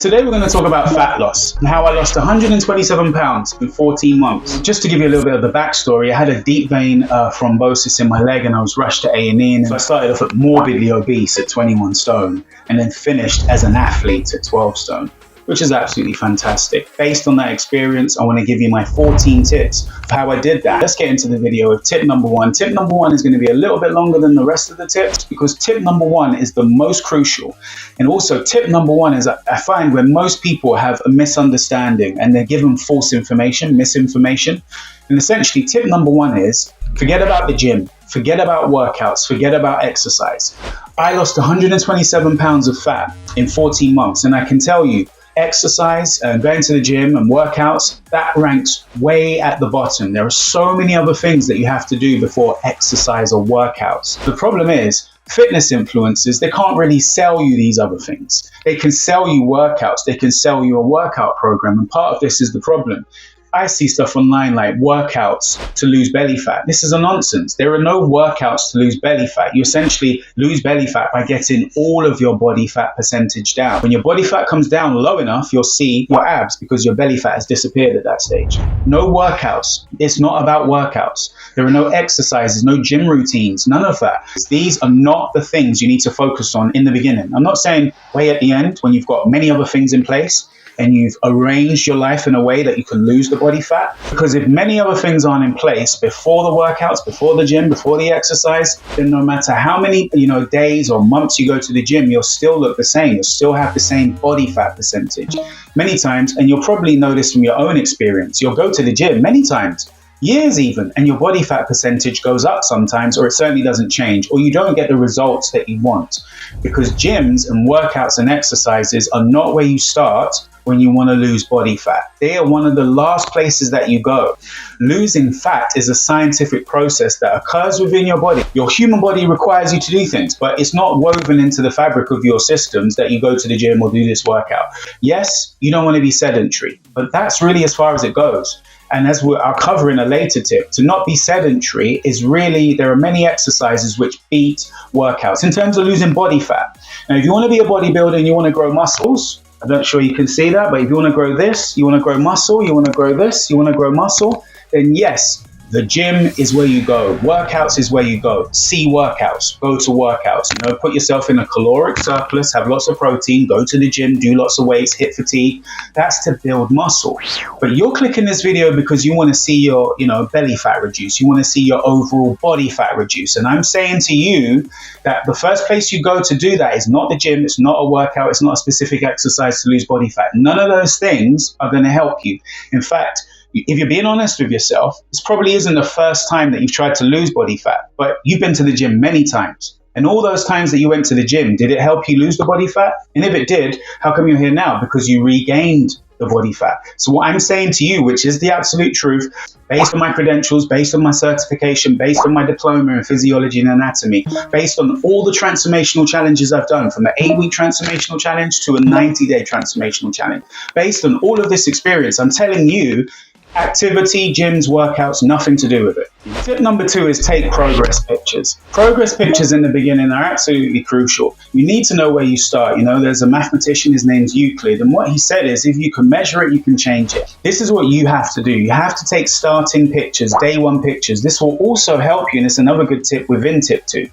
Today we're going to talk about fat loss and how I lost 127 pounds in 14 months. Just to give you a little bit of the backstory, I had a deep vein thrombosis in my leg and I was rushed to A&E, and so I started off at morbidly obese at 21 stone and then finished as an athlete at 12 stone, which is absolutely fantastic. Based on that experience, I want to give you my 14 tips for how I did that. Let's get into the video with tip number one. Tip number one is going to be a little bit longer than the rest of the tips because tip number one is the most crucial. And also tip number one is I find when most people have a misunderstanding and they're given false information, misinformation. And essentially tip number one is forget about the gym, forget about workouts, forget about exercise. I lost 127 pounds of fat in 14 months. And I can tell you, exercise and going to the gym and workouts, that ranks way at the bottom. There are so many other things that you have to do before exercise or workouts. The problem is fitness influencers, they can't really sell you these other things. They can sell you workouts, they can sell you a workout program, and part of this is the problem. I see stuff online like workouts to lose belly fat. This is a nonsense. There are no workouts to lose belly fat. You essentially lose belly fat by getting all of your body fat percentage down. When your body fat comes down low enough, you'll see your abs because your belly fat has disappeared at that stage. No workouts. It's not about workouts. There are no exercises, no gym routines, none of that. These are not the things you need to focus on in the beginning. I'm not saying way at the end when you've got many other things in place and you've arranged your life in a way that you can lose the body fat. Because if many other things aren't in place before the workouts, before the gym, before the exercise, then no matter how many days or months you go to the gym, you'll still look the same. You'll still have the same body fat percentage. Many times, and you'll probably know this from your own experience, you'll go to the gym many times, years even, and your body fat percentage goes up sometimes, or it certainly doesn't change, or you don't get the results that you want. Because gyms and workouts and exercises are not where you start when you want to lose body fat. They are one of the last places that you go. Losing fat is a scientific process that occurs within your body. Your human body requires you to do things, but it's not woven into the fabric of your systems that you go to the gym or do this workout. Yes, you don't want to be sedentary, but that's really as far as it goes. And as I'll cover in a later tip, to not be sedentary is really, there are many exercises which beat workouts in terms of losing body fat. Now, if you want to be a bodybuilder and you want to grow muscles, I'm not sure you can see that, but if you want to grow this, you want to grow muscle, you want to grow this, you want to grow muscle, then yes, the gym is where you go. Workouts is where you go. See workouts. Go to workouts. Put yourself in a caloric surplus, have lots of protein, go to the gym, do lots of weights, hit fatigue. That's to build muscle. But you're clicking this video because you want to see your, belly fat reduce. You want to see your overall body fat reduce. And I'm saying to you that the first place you go to do that is not the gym. It's not a workout. It's not a specific exercise to lose body fat. None of those things are going to help you. In fact, if you're being honest with yourself, this probably isn't the first time that you've tried to lose body fat, but you've been to the gym many times. And all those times that you went to the gym, did it help you lose the body fat? And if it did, how come you're here now? Because you regained the body fat. So what I'm saying to you, which is the absolute truth, based on my credentials, based on my certification, based on my diploma in physiology and anatomy, based on all the transformational challenges I've done, from an 8-week transformational challenge to a 90-day transformational challenge, based on all of this experience, I'm telling you, activity, gyms, workouts, nothing to do with it. Tip number 2 is take progress pictures. Progress pictures in the beginning are absolutely crucial. You need to know where you start. There's a mathematician, his name's Euclid, and what he said is if you can measure it, you can change it. This is what you have to do. You have to take starting pictures, day 1 pictures. This will also help you, and it's another good tip within tip 2,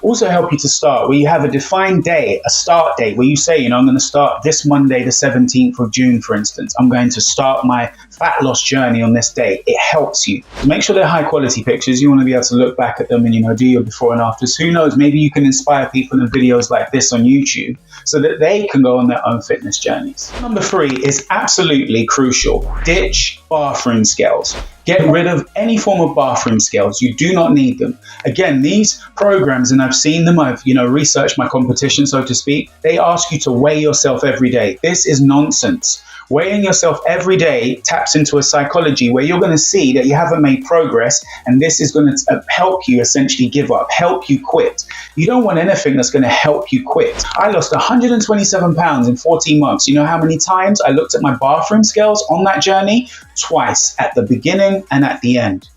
also help you to start where you have a defined day, a start date, where you say, I'm going to start this Monday, the 17th of June, for instance. I'm going to start my fat loss journey on this day. It helps you. Make sure they're high quality pictures. You want to be able to look back at them and do your before and afters. Who knows, maybe you can inspire people in videos like this on YouTube so that they can go on their own fitness journeys. Number 3 is absolutely crucial. Ditch bathroom scales. Get rid of any form of bathroom scales. You do not need them. Again, these programs, and I've seen them, I've researched my competition, so to speak, they ask you to weigh yourself every day. This is nonsense. Weighing yourself every day taps into a psychology where you're going to see that you haven't made progress, and this is going to help you essentially give up, help you quit. You don't want anything that's going to help you quit. I lost 127 pounds in 14 months. You know how many times I looked at my bathroom scales on that journey? Twice, at the beginning and at the end.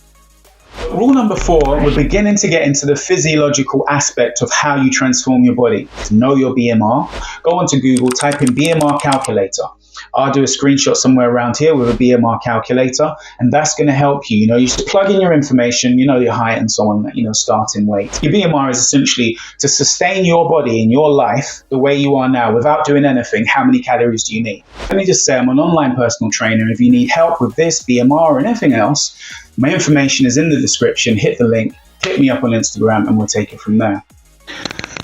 Rule number 4, we're beginning to get into the physiological aspect of how you transform your body. To know your BMR, go onto Google, type in BMR calculator. I'll do a screenshot somewhere around here with a BMR calculator, and that's going to help you. You just plug in your information, your height and so on, starting weight. Your BMR is essentially to sustain your body in your life the way you are now without doing anything. How many calories do you need? Let me just say, I'm an online personal trainer. If you need help with this, BMR, or anything else, my information is in the description. Hit the link, hit me up on Instagram, and we'll take it from there.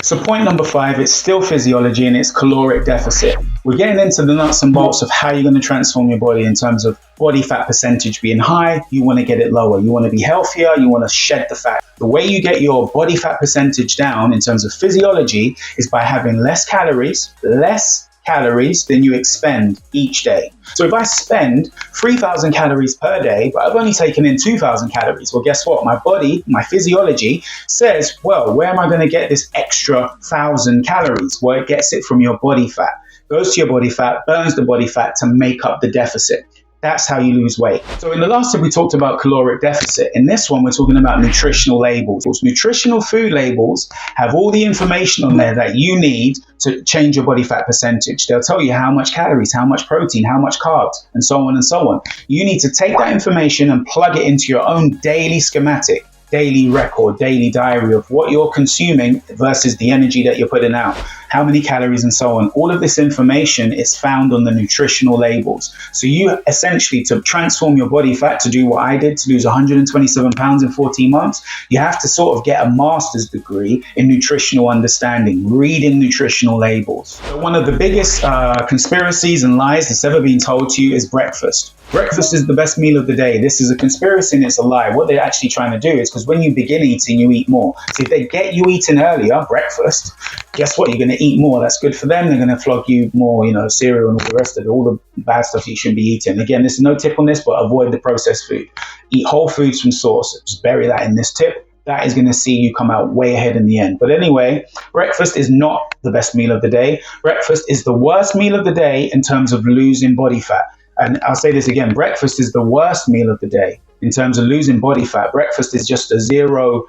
So point number 5, it's still physiology, and it's caloric deficit. We're getting into the nuts and bolts of how you're going to transform your body in terms of body fat percentage being high. You want to get it lower. You want to be healthier. You want to shed the fat. The way you get your body fat percentage down in terms of physiology is by having less calories than you expend each day. So if I spend 3,000 calories per day, but I've only taken in 2,000 calories, well, guess what? My body, my physiology says, well, where am I going to get this extra 1,000 calories? Well, it gets it from your body fat. Goes to your body fat, burns the body fat to make up the deficit. That's how you lose weight. So in the last tip, we talked about caloric deficit. In this one, we're talking about nutritional labels. Nutritional food labels have all the information on there that you need to change your body fat percentage. They'll tell you how much calories, how much protein, how much carbs, and so on and so on. You need to take that information and plug it into your own daily schematic, daily record, daily diary of what you're consuming versus the energy that you're putting out, how many calories and so on. All of this information is found on the nutritional labels. So you essentially, to transform your body fat, to do what I did, to lose 127 pounds in 14 months, you have to sort of get a master's degree in nutritional understanding, reading nutritional labels. So one of the biggest conspiracies and lies that's ever been told to you is breakfast. Breakfast is the best meal of the day. This is a conspiracy and it's a lie. What they're actually trying to do is, because when you begin eating, you eat more. So if they get you eating earlier, breakfast, guess what? You're going to eat more. That's good for them. They're going to flog you more, cereal and all the rest of it, all the bad stuff you shouldn't be eating. Again, there's no tip on this, but avoid the processed food. Eat whole foods from source. Just bury that in this tip. That is going to see you come out way ahead in the end. But anyway, breakfast is not the best meal of the day. Breakfast is the worst meal of the day in terms of losing body fat. And I'll say this again, breakfast is the worst meal of the day in terms of losing body fat. Breakfast is just a zero,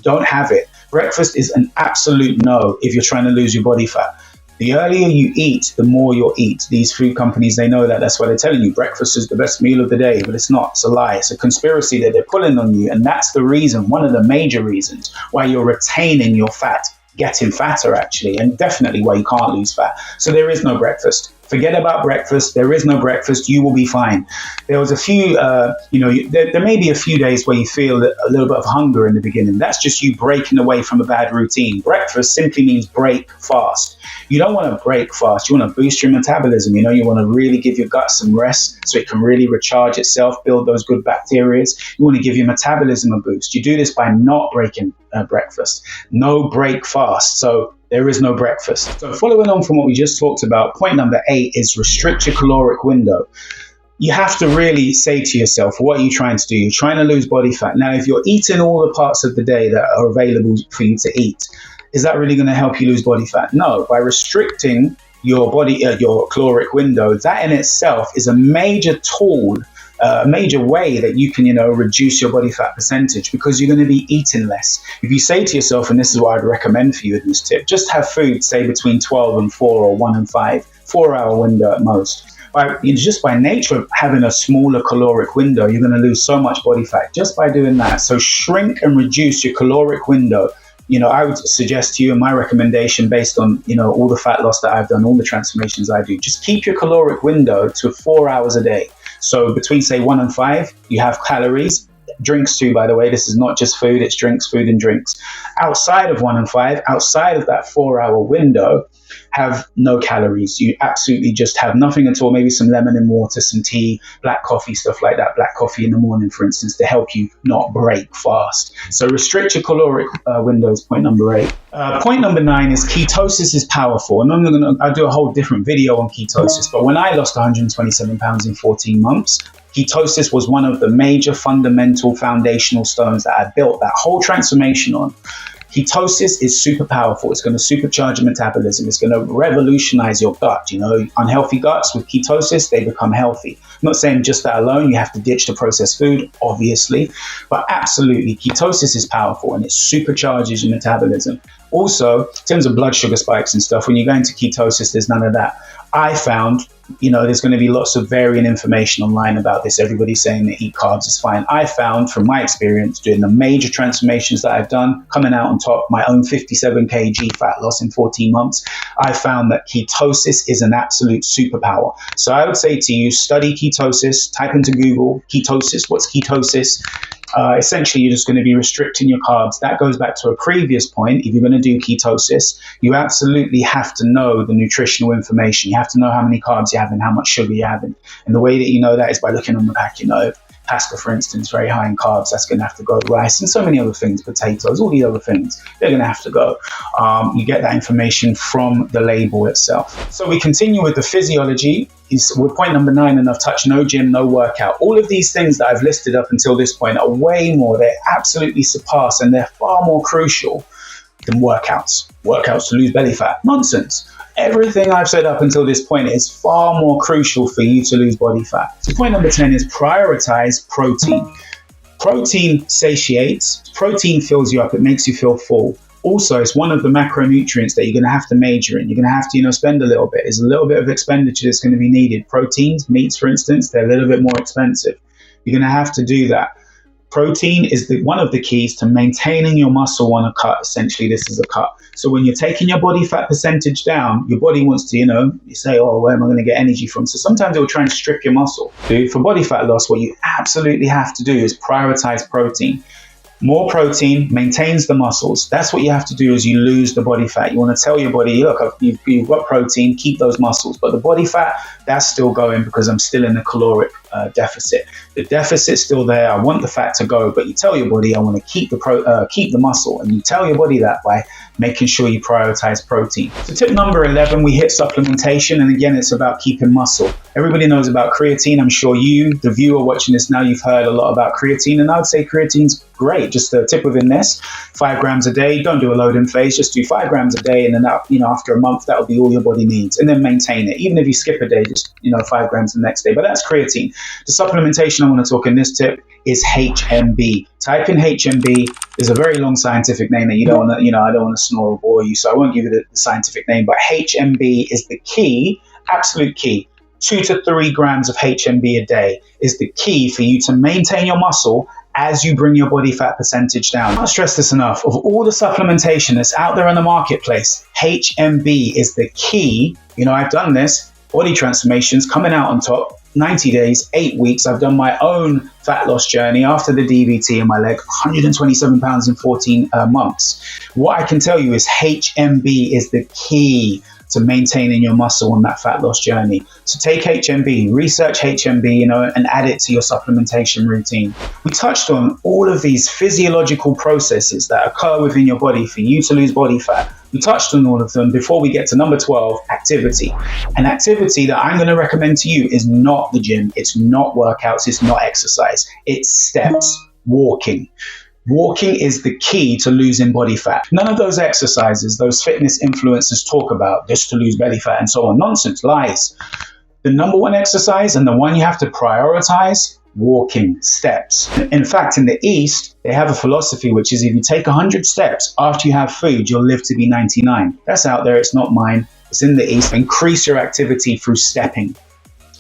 don't have it. Breakfast is an absolute no if you're trying to lose your body fat. The earlier you eat, the more you'll eat. These food companies, they know that. That's why they're telling you breakfast is the best meal of the day, but it's not. It's a lie. It's a conspiracy that they're pulling on you. And that's the reason, one of the major reasons why you're retaining your fat, getting fatter actually, and definitely why you can't lose fat. So there is no breakfast. Forget about breakfast. There is no breakfast. You will be fine. There was a few, there may be a few days where you feel a little bit of hunger in the beginning. That's just you breaking away from a bad routine. Breakfast simply means break fast. You don't want to break fast. You want to boost your metabolism. You want to really give your gut some rest so it can really recharge itself, build those good bacteria. You want to give your metabolism a boost. You do this by not breaking breakfast. No break fast. So there is no breakfast. So following on from what we just talked about, point number 8 is restrict your caloric window. You have to really say to yourself, what are you trying to do? You're trying to lose body fat. Now, if you're eating all the parts of the day that are available for you to eat, is that really going to help you lose body fat? No. By restricting your your caloric window, that in itself is a major tool, a major way that you can, reduce your body fat percentage, because you're going to be eating less. If you say to yourself, and this is what I'd recommend for you in this tip, just have food, say between 12 and 4 or 1 and 5, 4-hour window at most. Just by nature of having a smaller caloric window, you're going to lose so much body fat just by doing that. So shrink and reduce your caloric window. I would suggest to you, and my recommendation based on, all the fat loss that I've done, all the transformations I do, just keep your caloric window to 4 hours a day. So between, say, 1 and 5, you have calories. Drinks too, by the way. This is not just food, it's drinks, food and drinks. Outside of 1 and 5, outside of that 4-hour window, have no calories. You absolutely just have nothing at all. Maybe some lemon and water, some tea, black coffee, stuff like that. Black coffee in the morning, for instance, to help you not break fast. So restrict your caloric windows, point number 8. Point number 9 is ketosis is powerful. And I'll do a whole different video on ketosis. But when I lost 127 pounds in 14 months, ketosis was one of the major fundamental foundational stones that I built that whole transformation on. Ketosis is super powerful. It's going to supercharge your metabolism. It's going to revolutionize your gut. You know, unhealthy guts with ketosis, they become healthy. I'm not saying just that alone. You have to ditch the processed food, obviously, but absolutely, ketosis is powerful and it supercharges your metabolism. Also, in terms of blood sugar spikes and stuff, when you go into ketosis, there's none of that. I found, you know, there's going to be lots of varying information online about this. Everybody's saying that eat carbs is fine. I found from my experience doing the major transformations that I've done, coming out on top, my own 57 kg fat loss in 14 months, I found that ketosis is an absolute superpower. So I would say to you, study ketosis, type into Google, ketosis, what's ketosis? Essentially, you're just going to be restricting your carbs. That goes back to a previous point. If you're going to do ketosis, you absolutely have to know the nutritional information. You have to know how many carbs you have and how much sugar you're having. And the way that you know that is by looking on the pack. You know, pasta, for instance, very high in carbs. That's going to have to go. Rice and so many other things, potatoes, all the other things, they're going to have to go. You get that information from the label itself. So we continue with the physiology. With point number 9, and I've touched no gym, no workout. All of these things that I've listed up until this point are way more. They absolutely surpass, and they're far more crucial than workouts. Workouts to lose belly fat. Nonsense. Everything I've said up until this point is far more crucial for you to lose body fat. So point number 10 is prioritize protein. Protein satiates. Protein fills you up. It makes you feel full. Also, it's one of the macronutrients that you're going to have to major in. You're going to have to, spend a little bit. There's a little bit of expenditure that's going to be needed. Proteins, meats, for instance, they're a little bit more expensive. You're going to have to do that. Protein is one of the keys to maintaining your muscle on a cut. Essentially, this is a cut. So when you're taking your body fat percentage down, your body wants to, you say, oh, where am I going to get energy from? So sometimes it will try and strip your muscle. For body fat loss, what you absolutely have to do is prioritize protein. More protein maintains the muscles. That's what you have to do as you lose the body fat. You want to tell your body, look, you've got protein, keep those muscles. But the body fat, that's still going because I'm still in the caloric deficit. The deficit's still there. I want the fat to go, but you tell your body, I want to keep the muscle. And you tell your body that by making sure you prioritize protein. So tip number 11, we hit supplementation. And again, it's about keeping muscle. Everybody knows about creatine. I'm sure you, the viewer watching this now, you've heard a lot about creatine. And I would say creatine's great. Just a tip within this, 5 grams a day. Don't do a load in phase. Just do 5 grams a day. And then that, after a month, that'll be all your body needs. And then maintain it. Even if you skip a day, just, 5 grams the next day. But that's creatine. The supplementation I want to talk in this tip is HMB. Type in HMB. There's a very long scientific name that you don't want to, I don't want to snore or bore you, so I won't give you the scientific name, but HMB is the key, absolute key. 2 to 3 grams of HMB a day is the key for you to maintain your muscle as you bring your body fat percentage down. I can't stress this enough. Of all the supplementation that's out there in the marketplace, HMB is the key. I've done this, body transformations, coming out on top, 90 days, 8 weeks. I've done my own fat loss journey after the DVT in my leg, 127 pounds in 14 months. What I can tell you is HMB is the key to maintaining your muscle on that fat loss journey. So take HMB, research HMB, and add it to your supplementation routine. We touched on all of these physiological processes that occur within your body for you to lose body fat. We touched on all of them before we get to number 12, activity. An activity that I'm going to recommend to you is not the gym. It's not workouts. It's not exercise. It's steps, walking. Walking is the key to losing body fat. None of those exercises, those fitness influencers talk about this to lose belly fat and so on. Nonsense, lies. The number one exercise and the one you have to prioritize, walking, steps. In fact, in the East, they have a philosophy which is if you take 100 steps after you have food, you'll live to be 99. That's out there. It's not mine. It's in the East. Increase your activity through stepping.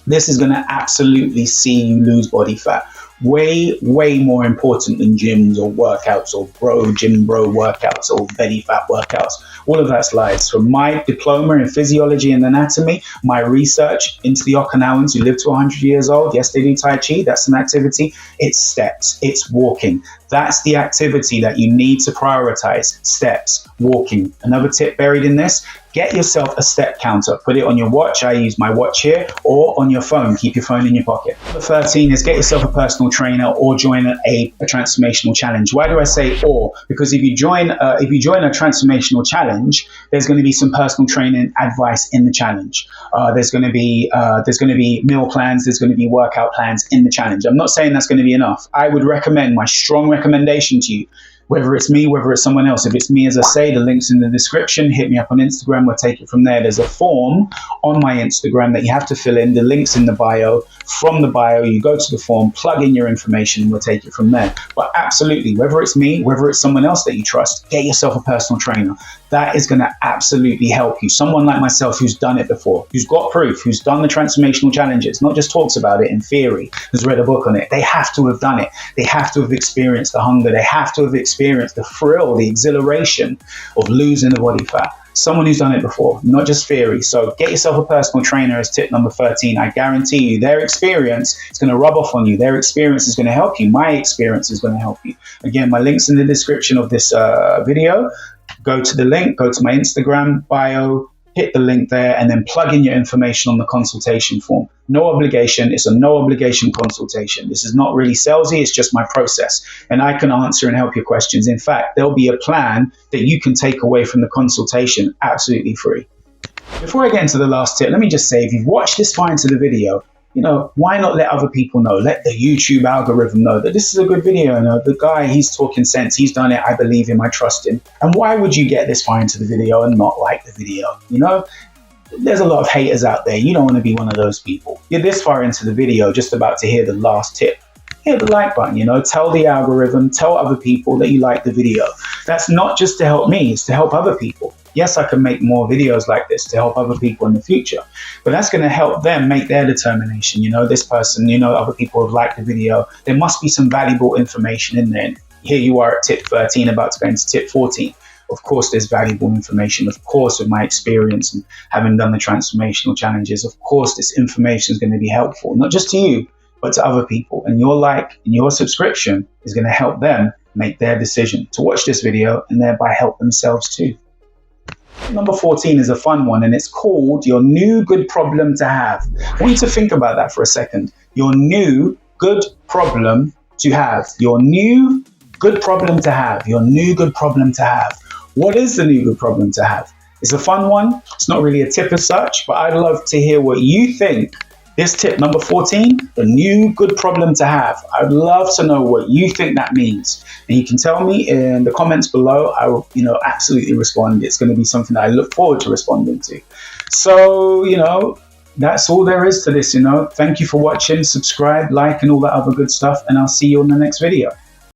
This is going to absolutely see you lose body fat. Way, way more important than gyms or workouts or gym bro workouts or belly fat workouts. All of that's lies. From my diploma in physiology and anatomy, my research into the Okinawans who live to 100 years old, yes, they do Tai Chi, that's an activity. It's steps, it's walking. That's the activity that you need to prioritize, steps, walking. Another tip buried in this, get yourself a step counter. Put it on your watch. I use my watch here, or on your phone. Keep your phone in your pocket. Number 13 is get yourself a personal trainer or join a transformational challenge. Why do I say or? Because if you join a transformational challenge, there's going to be some personal training advice in the challenge. There's going to be meal plans. There's going to be workout plans in the challenge. I'm not saying that's going to be enough. I would recommend, my strong recommendation to you, Whether it's me, whether it's someone else. If it's me, as I say, the link's in the description. Hit me up on Instagram. We'll take it from there. There's a form on my Instagram that you have to fill in. The link's in the bio. From the bio, you go to the form, plug in your information, and we'll take it from there. But absolutely, whether it's me, whether it's someone else that you trust, get yourself a personal trainer. That is going to absolutely help you. Someone like myself who's done it before, who's got proof, who's done the transformational challenges, not just talks about it in theory, has read a book on it. They have to have done it. They have to have experienced the hunger. They have to have experienced the thrill, the exhilaration of losing the body fat. Someone who's done it before, not just theory. So get yourself a personal trainer as tip number 13. I guarantee you their experience is going to rub off on you. Their experience is going to help you. My experience is going to help you. Again, my link's in the description of this video. Go to the link, go to my Instagram bio, hit the link there, and then plug in your information on the consultation form. No obligation. It's a no obligation consultation. This is not really salesy. It's just my process. And I can answer and help your questions. In fact, there'll be a plan that you can take away from the consultation absolutely free. Before I get into the last tip, let me just say, if you've watched this far into the video, why not let other people know? Let the YouTube algorithm know that this is a good video. The guy, he's talking sense. He's done it. I believe him. I trust him. And why would you get this far into the video and not like the video? There's a lot of haters out there. You don't want to be one of those people. You're this far into the video, just about to hear the last tip. Hit the like button, tell the algorithm, tell other people that you like the video. That's not just to help me, it's to help other people. Yes, I can make more videos like this to help other people in the future, but that's going to help them make their determination. This person, other people have liked the video. There must be some valuable information in there. Here you are at tip 13, about to go into tip 14. Of course, there's valuable information. Of course, with my experience and having done the transformational challenges, of course, this information is going to be helpful, not just to you, but to other people. And your like and your subscription is going to help them make their decision to watch this video and thereby help themselves too. Number 14 is a fun one, and it's called your new good problem to have. I want you to think about that for a second. Your new good problem to have. Your new good problem to have. Your new good problem to have. What is the new good problem to have? It's a fun one. It's not really a tip as such, but I'd love to hear what you think. This tip number 14, the new good problem to have. I'd love to know what you think that means. And you can tell me in the comments below. I will, absolutely respond. It's going to be something that I look forward to responding to. So, that's all there is to this, Thank you for watching. Subscribe, like, and all that other good stuff. And I'll see you on the next video.